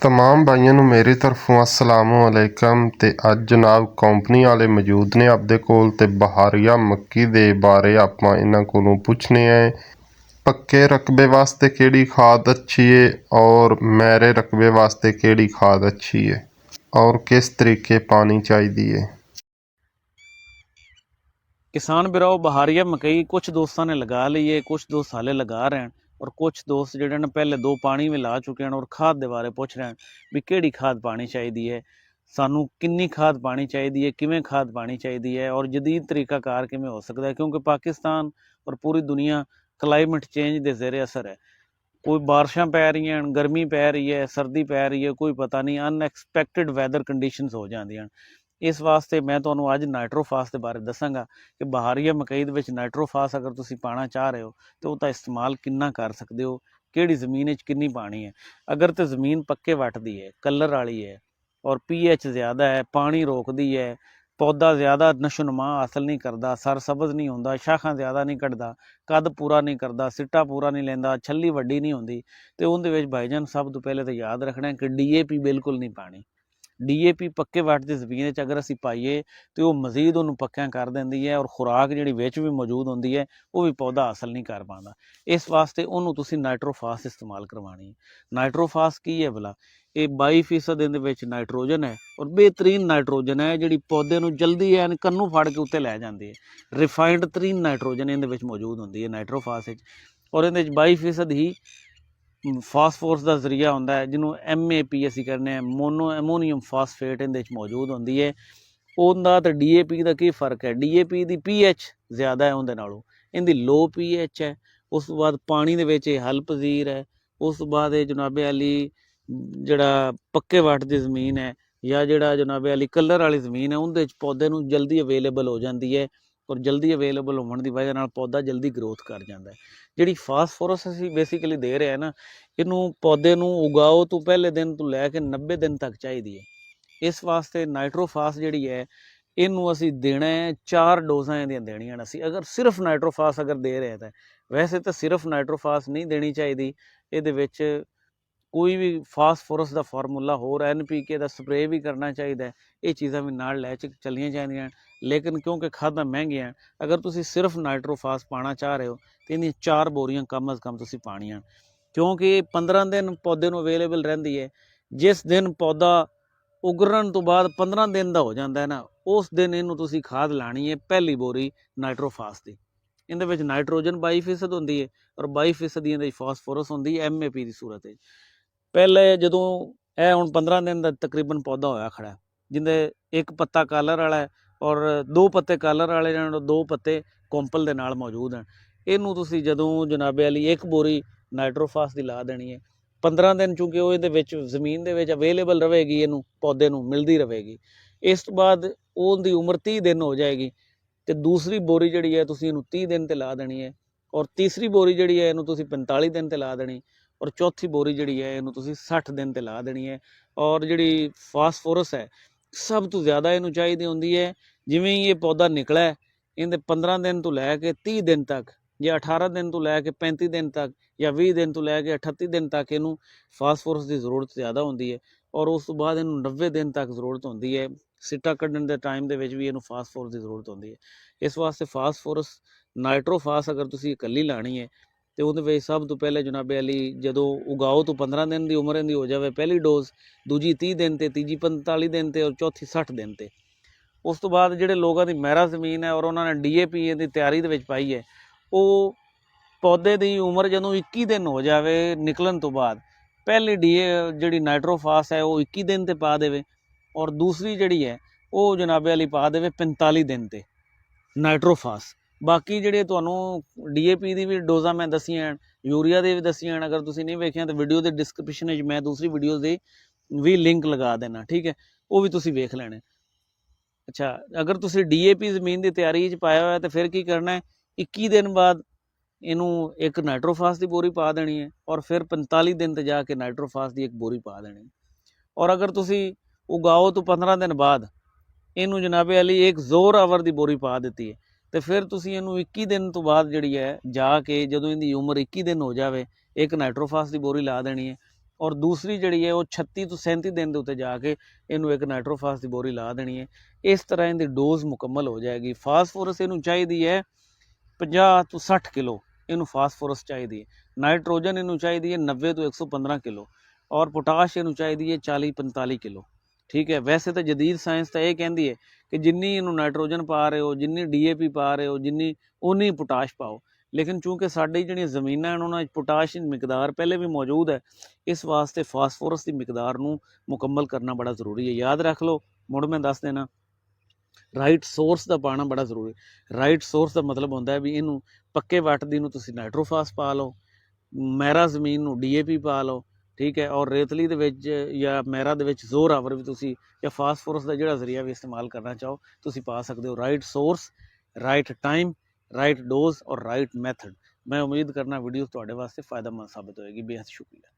तमाम भाइयों ਨੂੰ मेरी तरफों अस्सलामुअलैकुम ते अज जनाब कंपनी वाले मौजूद ने आपदे कोल ते बहारिया मक्की दे बारे आपां इन्हां कोलों पुछने हैं पक्के रकबे वास्ते केड़ी खाद अच्छी है और मैरे रकबे वास्ते केड़ी खाद अच्छी है और किस तरीके पानी चाहिए है। किसान बिराओ बहारिया मकई कुछ दोस्तों ने लगा ली है, कुछ दोस्त हाले लगा रहे हैं और कुछ दोस्त जिहड़े ने पहले दो पानी में ला चुके हैं और खाद के बारे पुछ रहे हैं भी किहड़ी खाद पानी चाहिए है, सानू किन्नी खाद पानी चाहिए है, किवें खाद पानी चाहिए है और जदीद तरीकाकार किवें हो सकता है, क्योंकि पाकिस्तान और पूरी दुनिया क्लाइमेट चेंज के जेरे असर है। कोई बारिशां पै रही हैं, गर्मी पै रही है, सर्दी पै रही है, कोई पता नहीं, अनएक्सपैक्टेड वैदर कंडीशनस हो जांदियां। इस वास्ते मैं तुहानूं अज नाइट्रोफास के बारे दसांगा कि बहारिया मकई दे विच नाइट्रोफास अगर तुसीं पाना चाह रहे हो तो उसका इस्तेमाल किन्ना कर सकते हो, किहड़ी जमीन विच किन्नी पानी है। अगर तो जमीन पक्के वट दी है, कलर वाली है और pH ज़्यादा है, पानी रोकदी है, पौधा ज़्यादा नशोनुमा हासिल नहीं करता, सरसब्ज नहीं होंदा, शाखां ज़्यादा नहीं कटदा, कद पूरा नहीं करता, सिट्टा पूरा नहीं लैंदा, छल्ली वड्डी नहीं होंदी, तो उहदे विच भाईजान सब तो पहले तो याद रखना है कि DAP बिल्कुल नहीं पानी। DAP पक्के वट की जमीन अगर असीं पाईए तो वह मजीद उन्होंने पक्कियां कर देंदी है और खुराक जिहड़ी विच भी मौजूद होंदी है वह भी पौधा हासिल नहीं कर पाता। इस वास्ते उन्होंने तुसीं नाइट्रोफास इस्तेमाल करवानी है। नाइट्रोफास की है भला, ये 22% इहदे विच नाइट्रोजन है और बेहतरीन नाइट्रोजन है जिहड़ी पौधे नूं जल्दी है कन्नू फड़ के उत्ते लै जांदी है। रिफाइंड तरीन नाइट्रोजन इहदे विच मौजूद होंदी है नाइट्रोफास विच और इहदे 22% ही फास्फोरस का जरिया होंदा है जिन्हों MAP असी कहने मोनो एमोनीयम फास्फेट इहदे विच मौजूद होंदी है। उहदा ते DAP का की फर्क है, DAP की pH ज़्यादा है उहदे नालों, इहदी लो pH है। उस तो बाद पानी दे विच हल पजीर है। उस तो बाद जनाबे अली जिहड़ा पक्के वट की जमीन है या जिहड़ा जनाबे अली कलर वाली जमीन है उहदे पौधे नूं जल्दी अवेलेबल हो जाती है और जल्दी अवेलेबल होने की वजह नाल पौधा जल्दी ग्रोथ कर जाता है। जिहड़ी फास्फोरस असीं बेसिकली दे रहे हैं ना, इनू पौधे नूं उगाओ तो पहले दिन तो लैके 90 दिन तक चाहिए है। इस वास्ते नाइट्रोफास जिहड़ी है इनू असीं देना है 4 डोज़ां इहदियां देणियां असीं अगर सिर्फ नाइट्रोफास अगर दे रहे हैं तो। वैसे तो सिर्फ नाइट्रोफास नहीं देनी चाहिए, इहदे विच कोई भी फास्फोरस का फार्मूला होर NPK का स्प्रे भी करना चाहिए, ये चीज़ां भी नाल लै चलनियां चाहिए। लेकिन क्योंकि खादां महंगियां, अगर तुसीं सिर्फ नाइट्रोफास पाना चाह रहे हो तो इन्दियां 4 बोरियां कम अज़ कम तुसीं पाणियां, क्योंकि 15 दिन पौधे नूं अवेलेबल रहिंदी है। जिस दिन पौधा उगरन तो बाद 15 दिन का हो जाता है ना, उस दिन इनू तुसीं खाद लानी है पहली बोरी नाइट्रोफास की। इहदे विच नाइट्रोजन 22% होंदी है और 22% इहदे फास्फोरस होंदी है MAP की सूरत है। पहले जदों यह हुण 15 दिन का तकरीबन पौधा होया खड़ा है, जिंदे एक पत्ता कालर वाला है और 2 पत्ते कालर वाले ने, 2 पत्ते कोंपल दे नाल मौजूद हैं। इनू तुसीं जदों जनाबे अली एक बोरी नाइट्रोफास की ला देनी है। 15 दिन चूँकि वो इहदे विच जमीन दे विच अवेलेबल रहेगी, इनू पौधे नूं मिलदी रहेगी। इस तो बाद उहदी उम्र 30 दिन हो जाएगी तो दूसरी बोरी जिहड़ी है तुसीं इनू 30 दिन ते ला देनी है और तीसरी बोरी जिहड़ी है इनू तुसीं 45 दिन ते ला देनी और चौथी बोरी जिहड़ी है इनू तुसीं 60 दिन ते ला देनी है। और जिहड़ी फास्फोरस है सब तो ज़्यादा इनू चाहिदी होंदी है जिवें ही ये पौधा निकला है इहदे 15 दिन तो लैके 30 दिन तक या 18 दिन तो लैके 35 दिन तक या 20 दिन तो लैके 38 दिन तक इनू फास्फोरस की जरूरत ज़्यादा होंदी है और उस तो बाद इनू 90 दिन तक जरूरत होंदी है। सिट्टा कड्ढण के टाइम दे विच भी इनू फास्फोरस की जरूरत होंदी है। इस वास्ते फास्फोरस नाइट्रोफास अगर तुसीं इकल्ली लानी है तो उहदे सब तो पहले जनाबे अली जदों उगाओ तो 15 दिन की उम्र इहदी हो जाए पहली डोज, दूजी 30 दिन ते, तीजी 45 दिन ते और चौथी 60 दिन ते। उस तो बाद जिहड़े लोगों की महरा जमीन है और उन्होंने DAP की तैयारी दे विच पाई है, वो पौधे की उम्र जदों 21 दिन हो जाए निकलन तो बाद पहली जिहड़ी नाइट्रोफास है वो 21 दिन ते पा देवे और दूसरी जिहड़ी है वो जनाबे अली पा देवे 45 दिन ते नाइट्रोफास। बाकी जिहड़े तुहानूं DAP की भी डोज़ां मैं दसियां, यूरिया दे भी दसियां, अगर तुसीं नहीं वेखियां तो वीडियो के डिस्क्रिप्शन में मैं दूसरी वीडियो की भी लिंक लगा देना, ठीक है, वो भी तुसीं वेख लैणे। अच्छा, अगर तुसीं DAP जमीन की तैयारी पाया हुआ तो फिर की करना है, 21 दिन बाद इनू एक नाइट्रोफास की बोरी पा देनी है और फिर 45 दिन ते जाके नाइट्रोफास की एक बोरी पा देनी। और अगर तुसीं उगाओ तो 15 दिन बाद इनू जनाबे अली एक जोर आवर की बोरी पा दी है तो फिर तुसीं इनू 21 दिन तो बाद जिहड़ी है जाके जदों इहदी उम्र 21 दिन हो जाए एक नाइट्रोफास की बोरी ला देनी है ਔਰ ਦੂਸਰੀ ਜਿਹੜੀ ਹੈ ਉਹ 36 ਤੋਂ 37 ਦਿਨ ਦੇ ਉੱਤੇ ਜਾ ਕੇ ਇਹਨੂੰ ਇੱਕ ਨਾਈਟ੍ਰੋਫਾਸ ਦੀ ਬੋਰੀ ਲਾ ਦੇਣੀ ਹੈ। ਇਸ ਤਰ੍ਹਾਂ ਇਹਦੀ ਡੋਜ਼ ਮੁਕੰਮਲ ਹੋ ਜਾਏਗੀ। ਫਾਸਫੋਰਸ ਇਹਨੂੰ ਚਾਹੀਦੀ ਹੈ 50 ਤੋਂ 60 ਕਿਲੋ ਇਹਨੂੰ ਫਾਸਫੋਰਸ ਚਾਹੀਦੀ ਹੈ। ਨਾਈਟ੍ਰੋਜਨ ਇਹਨੂੰ ਚਾਹੀਦੀ ਹੈ 90 ਤੋਂ 115 ਕਿਲੋ ਔਰ ਪੋਟਾਸ਼ ਇਹਨੂੰ ਚਾਹੀਦੀ ਹੈ 40-45 ਕਿਲੋ। ਠੀਕ ਹੈ, ਵੈਸੇ ਤਾਂ ਜਦੀਦ ਸਾਇੰਸ ਤਾਂ ਇਹ ਕਹਿੰਦੀ ਹੈ ਕਿ ਜਿੰਨੀ ਇਹਨੂੰ ਨਾਈਟ੍ਰੋਜਨ ਪਾ ਰਹੇ ਹੋ, ਜਿੰਨੀ DAP ਪਾ ਰਹੇ ਹੋ, ਜਿੰਨੀ ਉਨੀ ਪੋਟਾਸ਼ ਪਾਓ। ਲੇਕਿਨ ਚੂੰਕਿ ਸਾਡੀ ਜਿਹੜੀਆਂ ਜ਼ਮੀਨਾਂ ਹਨ ਉਹਨਾਂ 'ਚ ਪੋਟਾਸ਼ ਦੀ ਮਿਕਦਾਰ ਪਹਿਲੇ ਵੀ ਮੌਜੂਦ ਹੈ, ਇਸ ਵਾਸਤੇ ਫਾਸਫੋਰਸ ਦੀ ਮਿਕਦਾਰ ਨੂੰ ਮੁਕੰਮਲ ਕਰਨਾ ਬੜਾ ਜ਼ਰੂਰੀ ਹੈ। ਯਾਦ ਰੱਖ ਲਓ, ਮੁੜ ਮੈਂ ਦੱਸ ਦੇਣਾ, ਰਾਈਟ ਸੋਰਸ ਦਾ ਪਾਣਾ ਬੜਾ ਜ਼ਰੂਰੀ। ਰਾਈਟ ਸੋਰਸ ਦਾ ਮਤਲਬ ਹੁੰਦਾ ਹੈ ਵੀ ਇਹਨੂੰ ਪੱਕੇ ਵੱਟ ਦੀ ਨੂੰ ਤੁਸੀਂ ਨਾਈਟ੍ਰੋਫਾਸ ਪਾ ਲਓ, ਮਹਿਰਾ ਜ਼ਮੀਨ ਨੂੰ DAP ਪਾ ਲਓ। ਠੀਕ ਹੈ, ਔਰ ਰੇਤਲੀ ਦੇ ਵਿੱਚ ਜਾਂ ਮਹਿਰਾ ਦੇ ਵਿੱਚ ਜ਼ੋਰਾਵਰ ਵੀ ਤੁਸੀਂ ਜਾਂ ਫਾਸਫੋਰਸ ਦਾ ਜਿਹੜਾ ਜ਼ਰੀਆ ਵੀ ਇਸਤੇਮਾਲ ਕਰਨਾ ਚਾਹੋ ਤੁਸੀਂ ਪਾ ਸਕਦੇ ਹੋ। Right source, right time, right dose ਔਰ ਰਾਈਟ ਮੈਥਡ। ਮੈਂ ਉਮੀਦ ਕਰਨਾ ਵੀਡੀਓ ਤੁਹਾਡੇ ਵਾਸਤੇ फ़ायदेमंद साबित होएगी। बेहद शुक्रिया।